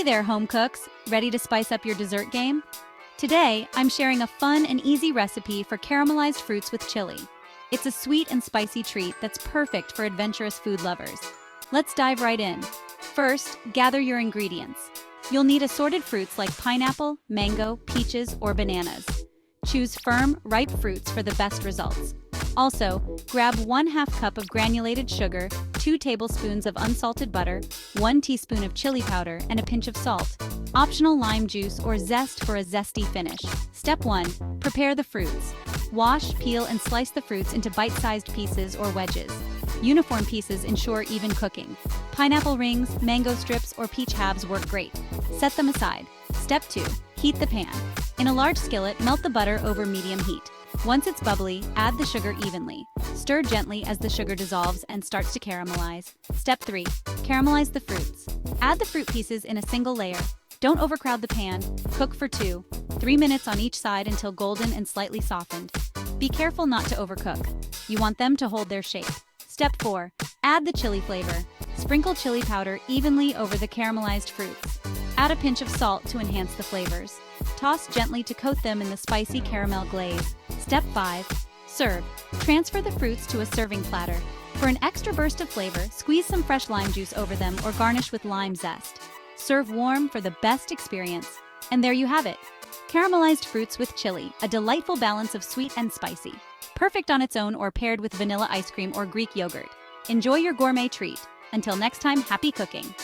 Hey there, home cooks! Ready to spice up your dessert game? Today, I'm sharing a fun and easy recipe for caramelized fruits with chili. It's a sweet and spicy treat that's perfect for adventurous food lovers. Let's dive right in. First, gather your ingredients. You'll need assorted fruits like pineapple, mango, peaches, or bananas. Choose firm, ripe fruits for the best results. Also, grab 1/2 cup of granulated sugar, 2 tablespoons of unsalted butter, 1 teaspoon of chili powder, and a pinch of salt. Optional lime juice or zest for a zesty finish. Step 1. Prepare the fruits. Wash, peel, and slice the fruits into bite-sized pieces or wedges. Uniform pieces ensure even cooking. Pineapple rings, mango strips, or peach halves work great. Set them aside. Step 2. Heat the pan. In a large skillet, melt the butter over medium heat. Once it's bubbly, add the sugar evenly. Stir gently as the sugar dissolves and starts to caramelize. Step 3. Caramelize the fruits. Add the fruit pieces in a single layer. Don't overcrowd the pan. Cook for 2-3 minutes on each side until golden and slightly softened. Be careful not to overcook. You want them to hold their shape. Step 4. Add the chili flavor. Sprinkle chili powder evenly over the caramelized fruits. Add a pinch of salt to enhance the flavors. Toss gently to coat them in the spicy caramel glaze. Step 5. Serve. Transfer the fruits to a serving platter. For an extra burst of flavor, squeeze some fresh lime juice over them or garnish with lime zest. Serve warm for the best experience. And there you have it. Caramelized fruits with chili, a delightful balance of sweet and spicy. Perfect on its own or paired with vanilla ice cream or Greek yogurt. Enjoy your gourmet treat. Until next time, happy cooking!